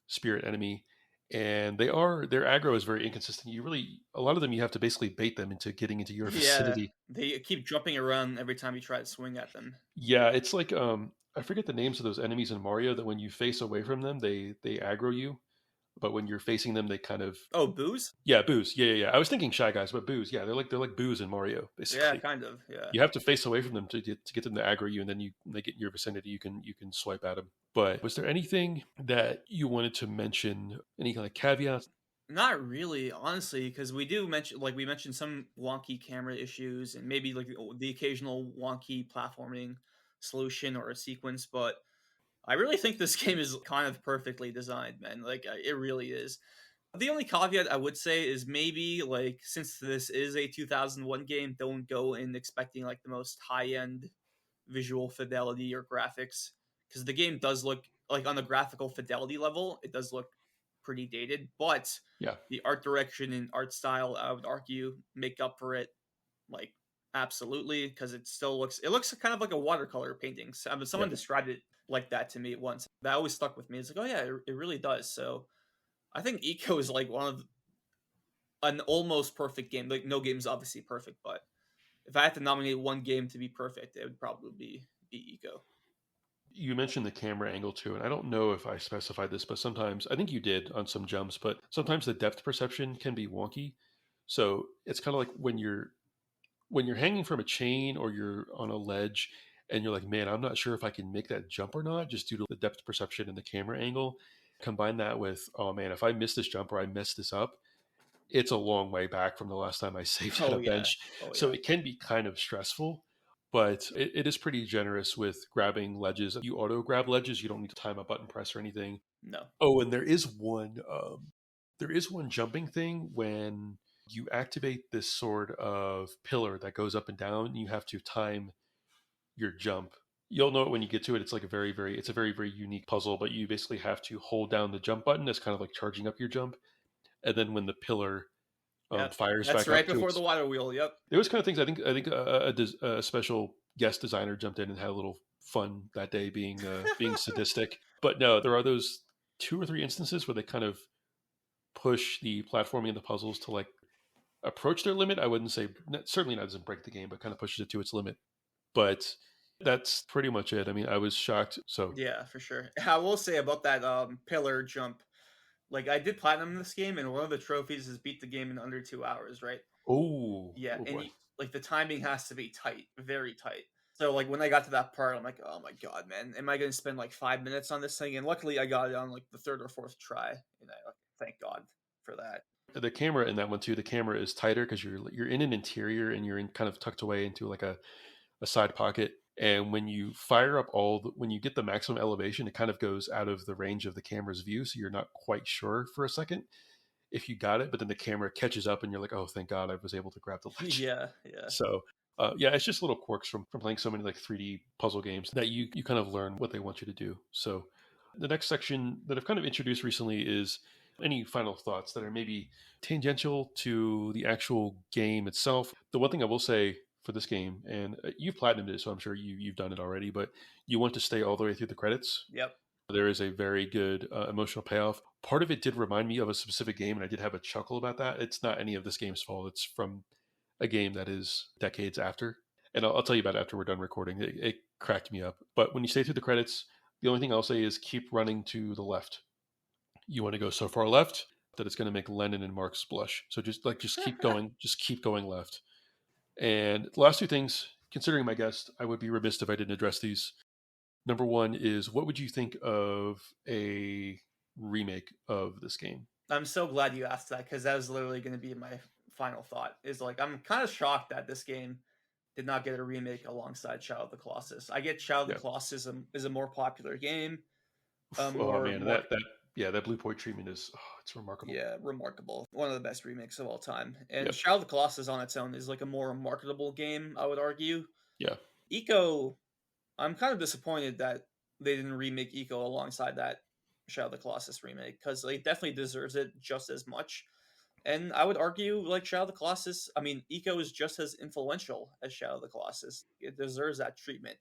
spirit enemy? And their aggro is very inconsistent. You really a lot of them you have to basically bait them into getting into your Yeah, vicinity. they keep jumping around every time you try to swing at them. Yeah, it's like I forget the names of those enemies in Mario that when you face away from them, they aggro you, but when you're facing them, they kind of Oh, booze? yeah, booze. Yeah. I was thinking Shy Guys, but booze. Yeah, they're like booze in Mario, Yeah, basically. kind of. Yeah. You have to face away from them to get them to aggro you, and then they get in your vicinity. You can swipe at them. But was there anything that you wanted to mention? Any kind of caveats? Not really, honestly, because we do mention like we mentioned some wonky camera issues and maybe like the occasional wonky platforming solution or a sequence, but I really think this game is kind of perfectly designed, man. Like it really is. The only caveat I would say is maybe like since this is a 2001 game, don't go in expecting like the most high-end visual fidelity or graphics because the game does look like on the graphical fidelity level, it does look pretty dated, but Yeah, the art direction and art style, I would argue, make up for it like absolutely because it looks kind of like a watercolor painting. So, I mean, yeah. someone described it like that to me once. That always stuck with me. It's like, oh yeah, it really does. So I think Eco is like one of an almost perfect game. Like no game is obviously perfect, but if I had to nominate one game to be perfect, it would probably be Eco. You mentioned the camera angle too, and I don't know if I specified this, but sometimes I think you did on some jumps, but sometimes the depth perception can be wonky. So it's kind of like when you're hanging from a chain or you're on a ledge and you're like, man, I'm not sure if I can make that jump or not, just due to the depth perception and the camera angle. Combine that with, oh man, if I miss this jump or I mess this up, it's a long way back from the last time I saved at Oh a yeah, bench. oh So yeah. it can be kind of stressful, but it is pretty generous with grabbing ledges. You auto grab ledges, you don't need to time a button press or anything. No. Oh, and there is one jumping thing when you activate this sort of pillar that goes up and down. You have to time your jump. You'll know it when you get to it. It's like it's a very, very unique puzzle, but you basically have to hold down the jump button as kind of like charging up your jump. And then when the pillar Yep. fires That's back right up to before the its. water wheel. Yep. It was kind of things. I think a special guest designer jumped in and had a little fun that day, being sadistic. But no, there are those 2 or 3 instances where they kind of push the platforming and the puzzles to like approach their limit. I wouldn't say certainly not doesn't break the game, but kind of pushes it to its limit. But that's pretty much it. I mean, I was shocked. So, Yeah, for sure. I will say about that pillar jump. Like I did platinum this game, and one of the trophies is beat the game in under 2 hours, right? oh, Yeah, oh and boy, like the timing has to be tight, very tight. So like when I got to that part, I'm like, oh my god, man, am I going to spend like 5 minutes on this thing? And luckily, I got it on like the third or fourth try, and I thank God for that. the camera in that one too. The camera is tighter because you're in an interior and you're in kind of tucked away into like a side pocket. And when you fire up when you get the maximum elevation, it kind of goes out of the range of the camera's view, so you're not quite sure for a second if you got it. But then the camera catches up, and you're like, "Oh, thank God, I was able to grab the ledge." Yeah, yeah. So, yeah, it's just little quirks from playing so many like 3D puzzle games that you kind of learn what they want you to do. So, the next section that I've kind of introduced recently is any final thoughts that are maybe tangential to the actual game itself. The one thing I will say for this game, and you've platinumed it, so I'm sure you've done it already, but you want to stay all the way through the credits. Yep. There is a very good emotional payoff. Part of it did remind me of a specific game, and I did have a chuckle about that. It's not any of this game's fault. It's from a game that is decades after. And I'll tell you about it after we're done recording. It cracked me up. But when you stay through the credits, the only thing I'll say is keep running to the left. You want to go so far left that it's going to make Lennon and Marx blush. So just keep going, just keep going left. And the last 2 things, considering my guest, I would be remiss if I didn't address these. Number one is, what would you think of a remake of this game? I'm so glad you asked that because that was literally going to be my final thought. Is like I'm kind of shocked that this game did not get a remake alongside Shadow of the Colossus. I get Shadow of the Yeah. Colossus is a more popular game, Oh more man, more that yeah, that Blue Point treatment is it's remarkable. yeah, remarkable. One of the best remakes of all time. And Yep. Shadow of the Colossus on its own is like a more marketable game, I would argue. Yeah. Ico, I'm kind of disappointed that they didn't remake Ico alongside that Shadow of the Colossus remake because it definitely deserves it just as much. And I would argue, like Shadow of the Colossus, I mean, Ico is just as influential as Shadow of the Colossus. It deserves that treatment.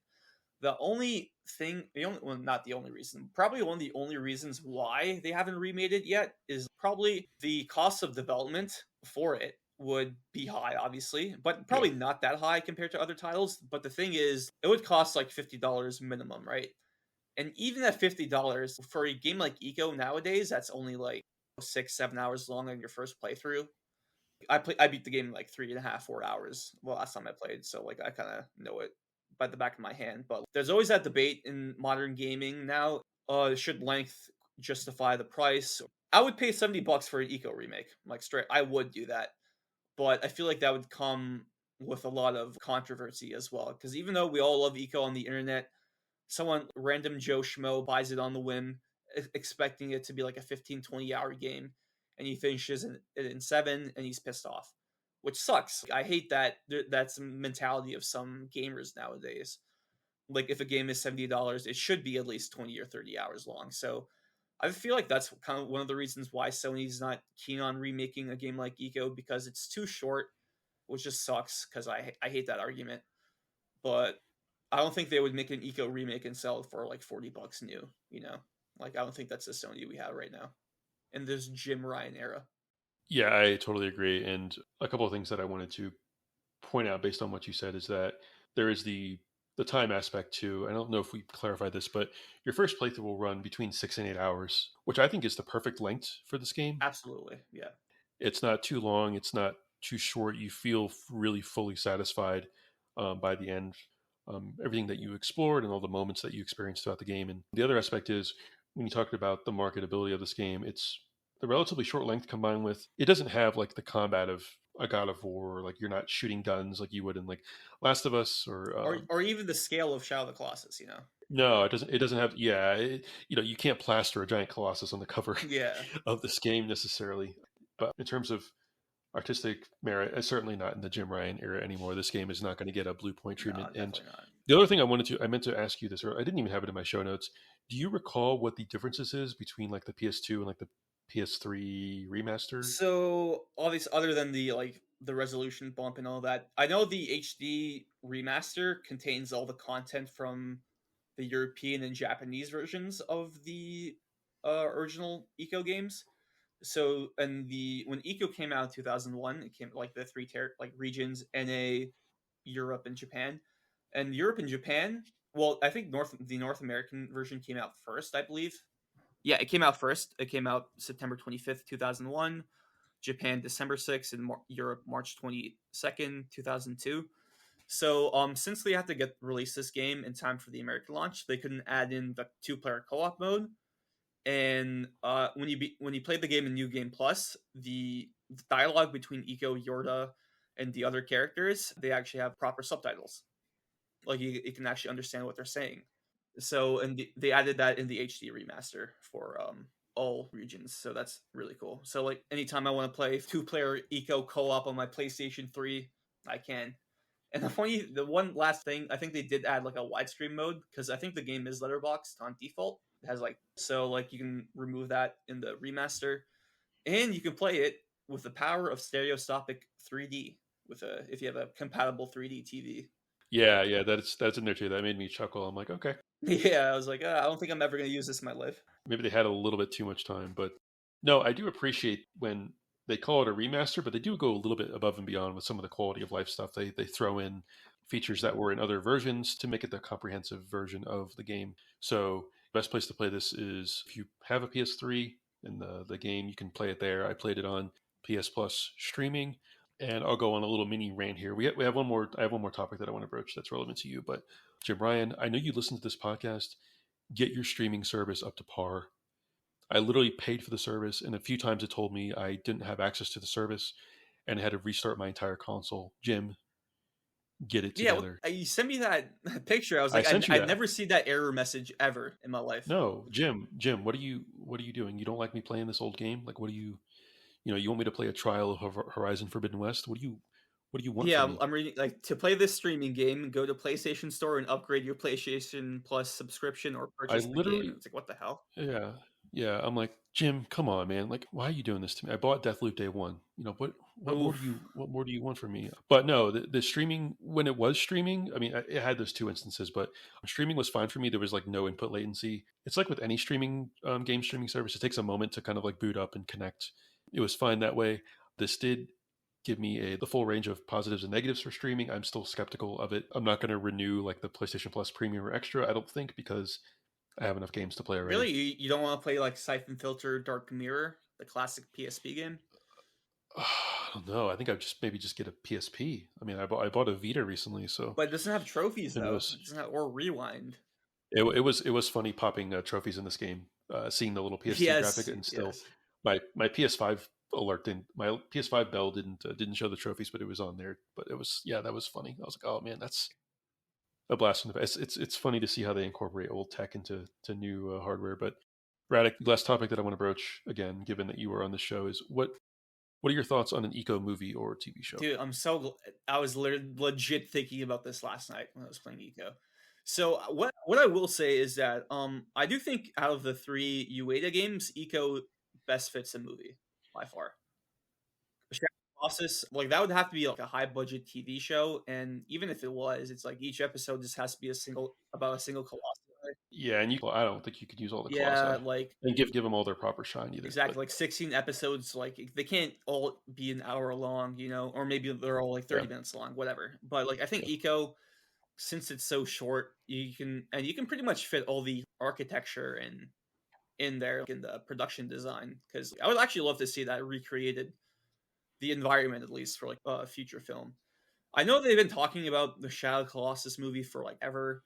The only thing, well, not the only reason, probably one of the only reasons why they haven't remade it yet is probably the cost of development for it would be high, obviously, but Yeah. probably not that high compared to other titles. But the thing is, it would cost like $50 minimum, right? And even at $50 for a game like Eco nowadays, that's only like 6-7 hours long on your first playthrough. I beat the game in like 3.5 4 hours the last time I played, so like I kind of know it by the back of my hand. But there's always that debate in modern gaming now. Should length justify the price? I would pay $70 for an Eco remake, like straight. I would do that, but I feel like that would come with a lot of controversy as well. Because even though we all love Eco on the internet, someone random Joe Schmo buys it on the whim, expecting it to be like a 15-20 hour game, and he finishes it in 7 and he's pissed off, which sucks. I hate that that's the mentality of some gamers nowadays. Like if a game is $70, it should be at least 20 or 30 hours long. So I feel like that's kind of one of the reasons why Sony's not keen on remaking a game like Eco, because it's too short, which just sucks because I hate that argument. But I don't think they would make an Eco remake and sell it for like $40 new, you know? Like I don't think that's the Sony we have right now in this Jim Ryan era. Yeah, I totally agree. And a couple of things that I wanted to point out based on what you said is that there is the time aspect too. I don't know if we clarified this, but your first playthrough will run between 6 and 8 hours, which I think is the perfect length for this game. Absolutely. Yeah. It's not too long. It's not too short. You feel really fully satisfied by the end. Everything that you explored and all the moments that you experienced throughout the game. And the other aspect is when you talked about the marketability of this game, it's the relatively short length combined with it doesn't have like the combat of a God of War, or like you're not shooting guns like you would in like Last of Us or Or even the scale of Shadow of the Colossus, you know? no, it doesn't. It doesn't have. Yeah, you can't plaster a giant colossus on the cover Yeah. of this game necessarily. But in terms of artistic merit, certainly not in the Jim Ryan era anymore. This game is not going to get a Blue Point No, treatment. And definitely not. the other thing I meant to ask you this, or I didn't even have it in my show notes. Do you recall what the differences is between like the PS2 and like the PS3 remaster? So obviously, other than the resolution bump and all that, I know the HD remaster contains all the content from the European and Japanese versions of the original Eco games. So, and the when Eco came out in 2001, it came like the regions: NA, Europe, and Japan. And Europe and Japan, well, I think the North American version came out first, I believe. Yeah, it came out first. It came out September 25th, 2001. Japan December 6th, and Europe March 22nd, 2002. So, since they had to get release this game in time for the American launch, they couldn't add in the two-player co-op mode. And when you play the game in New Game Plus, the dialogue between Iko, Yorda, and the other characters, they actually have proper subtitles. Like you can actually understand what they're saying. So, and they added that in the HD remaster for all regions. So that's really cool. So like anytime I want to play two-player Eco co-op on my PlayStation 3, I can. And the one last thing, I think they did add like a widescreen mode because I think the game is letterboxed on default. It has you can remove that in the remaster, and you can play it with the power of stereoscopic 3D if you have a compatible 3D TV. Yeah, that's in there too. That made me chuckle. I'm like, okay, Yeah, I was like, I don't think I'm ever going to use this in my life. maybe they had a little bit too much time, but no, I do appreciate when they call it a remaster, but they do go a little bit above and beyond with some of the quality of life stuff. They throw in features that were in other versions to make it the comprehensive version of the game. So best place to play this is if you have a PS3 and the game, you can play it there. I played it on PS Plus streaming. And I'll go on a little mini rant here. We have one more. I have one more topic that I want to broach that's relevant to you. But Jim Ryan, I know you listen to this podcast. Get your streaming service up to par. I literally paid for the service, and a few times it told me I didn't have access to the service, and I had to restart my entire console. Jim, get it Yeah, together. you sent me that picture. I was I like, sent you I'd that. never seen that error message ever in my life. No, Jim, what are you doing? You don't like me playing this old game? Like, what do you you want me to play a trial of Horizon Forbidden West? What do you want from Yeah, me? I'm reading like to play this streaming game, go to PlayStation Store and upgrade your PlayStation Plus subscription or I purchase the game. And literally it's like, what the hell? Yeah, yeah. I'm like, Jim, come on, man. Like, why are you doing this to me? I bought Deathloop day one. Oof. what more do you want from me? But no, the streaming when it was streaming, I mean, it had those two instances, but streaming was fine for me. There was like no input latency. It's like with any streaming game streaming service, it takes a moment to kind of like boot up and connect. It was fine that way. This did give me the full range of positives and negatives for streaming. I'm still skeptical of it. I'm not going to renew like the PlayStation Plus Premium or Extra. I don't think because I have enough games to play already. Really? You don't want to play like Siphon Filter Dark Mirror, the classic PSP game? I don't know. I think I just get a PSP. I mean, I bought a Vita recently, so But it doesn't have trophies it though. was It doesn't have, or rewind. it was funny popping trophies in this game, seeing the little PS2 graphic, Yes, and still yes. my PS5 alert didn't my PS5 bell didn't show the trophies, but it was on there. But it was that was funny. I was like, oh man, that's a blast from the past. It's funny to see how they incorporate old tech into new hardware. But Radec, last topic that I want to broach again, given that you were on the show, is what are your thoughts on an Eco movie or TV show? Dude, I was legit thinking about this last night when I was playing Eco. So what I will say is that I do think out of the three Ueda games, Eco best fits a movie by far. Shadow Colossus, like that would have to be like a high budget TV show, and even if it was, it's like each episode just has to be about a single colossus. Right? Yeah, and I don't think you could use all the Yeah, colossi like and give them all their proper shine either. exactly But like 16 episodes. Like they can't all be an hour long, or maybe they're all like yeah, 30 minutes long, whatever. But like I think yeah, Eco, since it's so short, you can pretty much fit all the architecture in there in the production design. Because I would actually love to see that recreated, the environment at least for like a future film. I know they've been talking about the Shadow Colossus movie for like ever.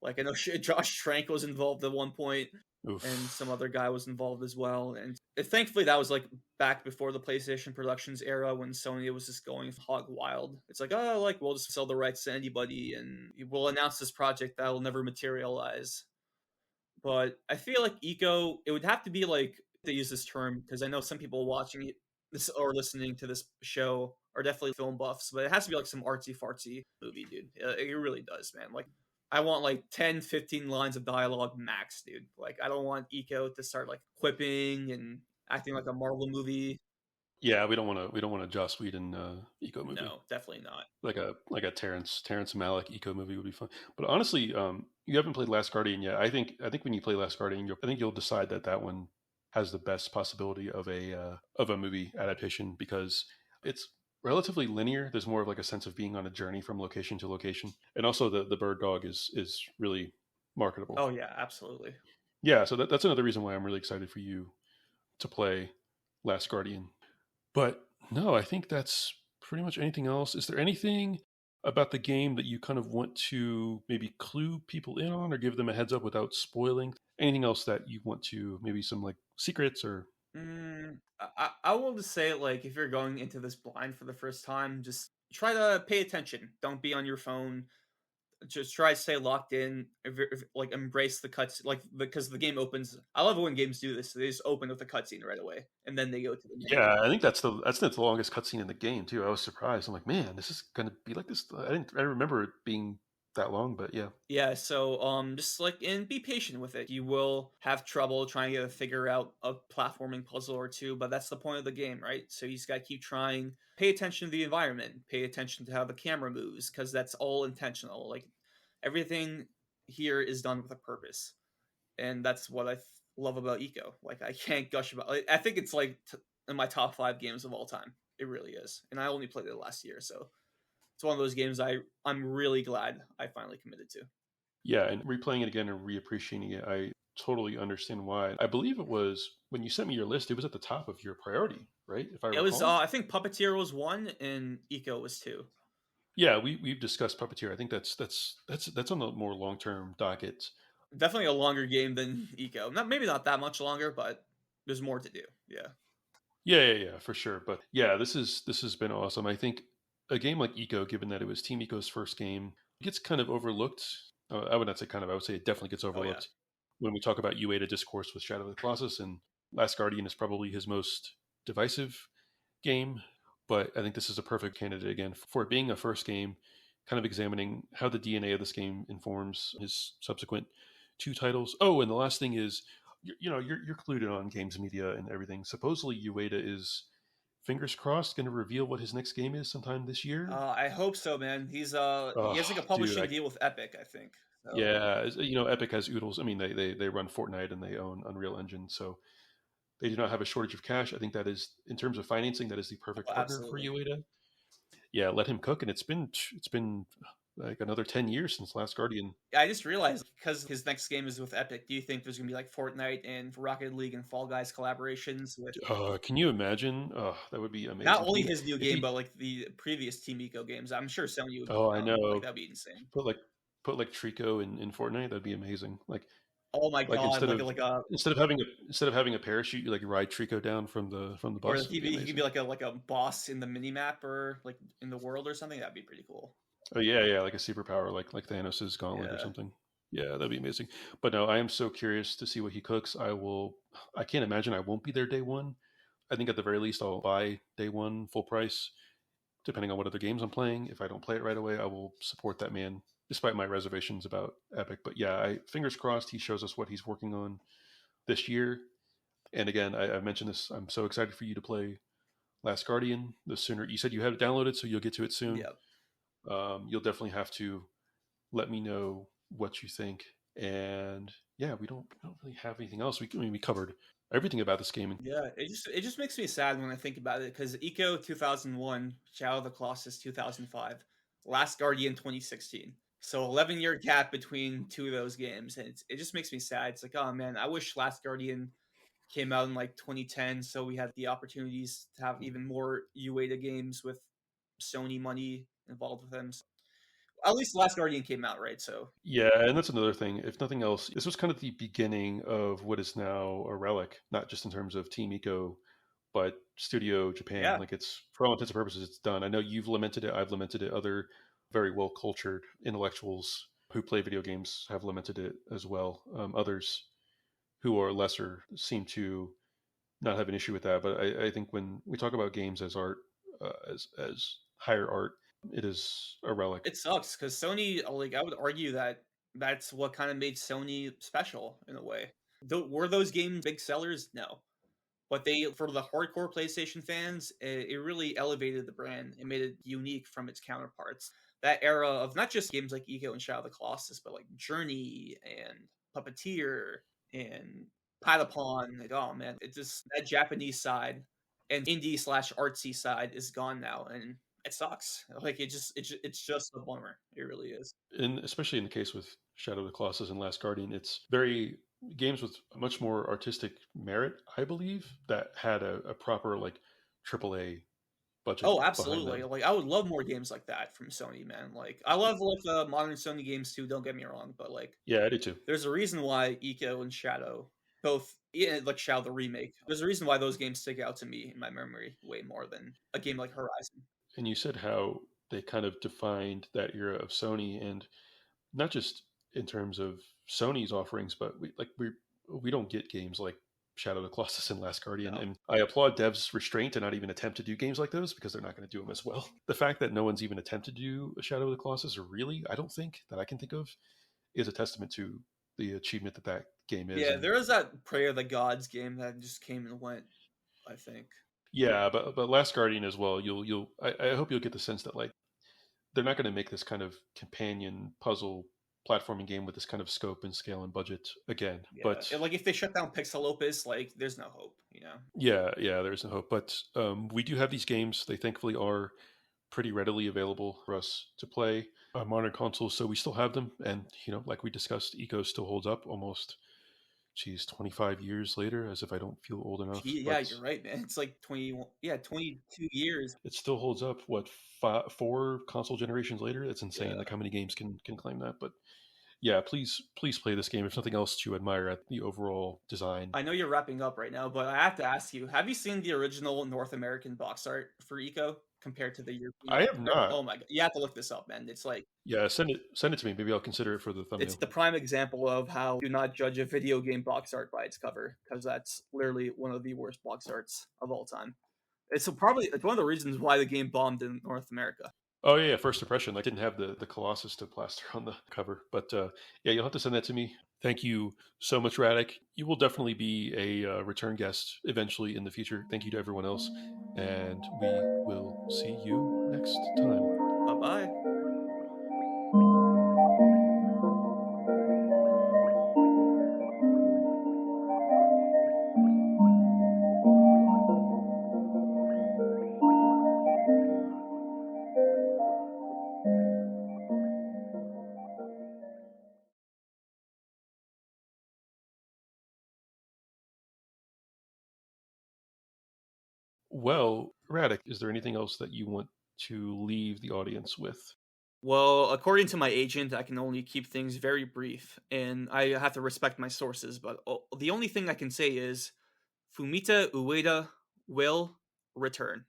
Like I know Josh Trank was involved at one point, and some oof, other guy was involved as well. And thankfully, that was like back before the PlayStation Productions era when Sony was just going hog wild. It's like, oh, like we'll just sell the rights to anybody, and we'll announce this project that will never materialize. But I feel like Eco, it would have to be like to use this term because I know some people watching this or listening to this show are definitely film buffs, but it has to be like some artsy fartsy movie, dude. It really does, man. Like I want like 10, 15 lines of dialogue max, dude. Like I don't want Eco to start like quipping and acting like a Marvel movie. Yeah, we don't want a Joss Whedon Eco movie. No, definitely not. Like a Terrence Malick Eco movie would be fun. But honestly, you haven't played Last Guardian yet. I think when you play Last Guardian, I think you'll decide that that one has the best possibility of a movie adaptation because it's relatively linear. There's more of like a sense of being on a journey from location to location, and also the bird dog is really marketable. Oh yeah, absolutely. Yeah, so that's another reason why I'm really excited for you to play Last Guardian. But no, I think that's pretty much anything else. Is there anything about the game that you kind of want to maybe clue people in on or give them a heads up without spoiling? Anything else that you want to maybe some like secrets or I will just say, like, if you're going into this blind for the first time, just try to pay attention. Don't be on your phone. Just try to stay locked in. Like, embrace the cuts, like, because the game opens. I love it when games do this. They just open with a cutscene right away, and then they go to the main. yeah, I think that's the longest cutscene in the game too. I was surprised. I'm like, man, this is gonna be like this. I remember it being that long, but yeah. Yeah, so just like and be patient with it. You will have trouble trying to figure out a platforming puzzle or two, but that's the point of the game, right? So you just gotta keep trying. Pay attention to the environment. Pay attention to how the camera moves, because that's all intentional. Like everything here is done with a purpose, and that's what love about Eco. Like I can't gush about. I think it's like in my top 5 games of all time. It really is, and I only played it last year, so it's one of those games I'm really glad I finally committed to. Yeah, and replaying it again and reappreciating it, I totally understand why. I believe it was when you sent me your list, it was at the top of your priority, right? If I It was, recall. I think Puppeteer was 1 and Eco was 2. Yeah, we've discussed Puppeteer. I think that's on the more long term docket. Definitely a longer game than Eco. Not maybe not that much longer, but there's more to do. Yeah. Yeah, for sure. But yeah, this has been awesome. I think a game like Eco, given that it was Team Eco's first game, gets kind of overlooked. I would not say kind of. I would say it definitely gets Oh yeah. overlooked when we talk about Ueda discourse with Shadow of the Colossus, and Last Guardian is probably his most divisive game. But I think this is a perfect candidate again for it being a first game, kind of examining how the DNA of this game informs his subsequent 2 titles. Oh, and the last thing is, you're clued in on games media and everything. Supposedly, Ueda is fingers crossed going to reveal what his next game is sometime this year. I hope so, man. He Oh, has like a dude, publishing deal with Epic, I think. So, yeah, Epic has oodles. I mean, they run Fortnite and they own Unreal Engine, so they do not have a shortage of cash. I think that is, in terms of financing, that is the perfect oh, partner for absolutely. Ueda. Yeah, let him cook, and it's been like another 10 years since Last Guardian. I just realized because his next game is with Epic. Do you think there's gonna be like Fortnite and Rocket League and Fall Guys collaborations with Can you imagine? Oh, that would be not amazing. only his new If game, he, but like the previous Team Eco games? I'm sure Sony would oh, I like know. that'd be insane. Put like put like Trico in Fortnite. That'd be amazing. Oh my Like god, like a instead of having a parachute, you like ride Trico down from the or bus. It'd be he could be amazing. like a boss in the mini map or like in the world or something. That'd be pretty cool. Oh yeah, like a superpower, like Thanos' gauntlet or Yeah. something. Yeah, that'd be amazing. But no, I am so curious to see what he cooks. I will. I can't imagine I won't be there day one. I think at the very least I'll buy day one full price, depending on what other games I'm playing. If I don't play it right away, I will support that man, despite my reservations about Epic. But yeah, fingers crossed he shows us what he's working on this year. And again, I mentioned this. I'm so excited for you to play Last Guardian. The sooner you said you had it downloaded, so you'll get to it soon. Yeah. You'll definitely have to let me know what you think. And yeah, we don't really have anything else. We covered everything about this game. Yeah, it just makes me sad when I think about it because Eco 2001, Shadow of the Colossus 2005, Last Guardian 2016. So 11-year gap between two of those games, and it just makes me sad. It's like, oh man, I wish Last Guardian came out in like 2010, so we had the opportunities to have even more Ueda games with Sony money involved with them. So, at least Last Guardian came out, right? So Yeah, and that's another thing. If nothing else, this was kind of the beginning of what is now a relic, not just in terms of Team Ico, but Studio Japan. yeah, Like it's, for all intents and purposes, it's done. I know you've lamented it. I've lamented it. Other very well cultured intellectuals who play video games have lamented it as well. Others who are lesser seem to not have an issue with that. But I think when we talk about games as art, as higher art, it is a relic. it sucks because Sony, like, I would argue that that's what kind of made Sony special in a way. Were those games big sellers? No. But they, for the hardcore PlayStation fans, it really elevated the brand. It made it unique from its counterparts. That era of not just games like Ico and Shadow of the Colossus, but like Journey and Puppeteer and Patapon. Like, oh man, it just, that Japanese side and indie slash artsy side is gone now, and it sucks. Like it's just a bummer. It really is. And especially in the case with Shadow of the Colossus and Last Guardian, it's very games with much more artistic merit, I believe, that had a proper like AAA budget Oh, behind absolutely. them. Like I would love more games like that from Sony, man. Like I love like the modern Sony games too, don't get me wrong, but like Yeah, I did too. there's a reason why Ico and Shadow both, yeah, like Shadow the remake. There's a reason why those games stick out to me in my memory way more than a game like Horizon. And you said how they kind of defined that era of Sony, and not just in terms of Sony's offerings, but we don't get games like Shadow of the Colossus and Last Guardian, No. and I applaud devs' restraint to not even attempt to do games like those because they're not going to do them as well. The fact that no one's even attempted to do a Shadow of the Colossus, or really, I don't think that I can think of, is a testament to the achievement that that game is. Yeah, And there was that Prayer of the Gods game that just came and went, I think. yeah, but Last Guardian as well. I hope you'll get the sense that like they're not going to make this kind of companion puzzle platforming game with this kind of scope and scale and budget again. Yeah. But Like if they shut down Pixel Opus, like there's no hope, you know. yeah, there's no hope. But we do have these games. They thankfully are pretty readily available for us to play on modern consoles, so we still have them. And like we discussed, Eco still holds up almost, geez, 25 years later, as if I don't feel old enough. Yeah, But you're right, man. It's like 20, yeah, 22 years. it still holds up. What, four console generations later? It's insane. Yeah. Like how many games can claim that? But yeah, please play this game. If nothing else, to admire at the overall design. I know you're wrapping up right now, but I have to ask you, have you seen the original North American box art for Eco compared to the European I box have art? not. Oh my god. You have to look this up, man. It's like Yeah, send it to me. Maybe I'll consider it for the it's thumbnail. the prime example of how do not judge a video game box art by its cover, because that's literally one of the worst box arts of all time. It's one of the reasons why the game bombed in North America. Oh yeah, first impression. I didn't have the Colossus to plaster on the cover, but yeah, you'll have to send that to me. Thank you so much, Radec. You will definitely be a return guest eventually in the future. Thank you to everyone else, and we will see you next time. Bye bye. Well, Radec, is there anything else that you want to leave the audience with? Well, according to my agent, I can only keep things very brief, and I have to respect my sources. But the only thing I can say is Fumito Ueda will return.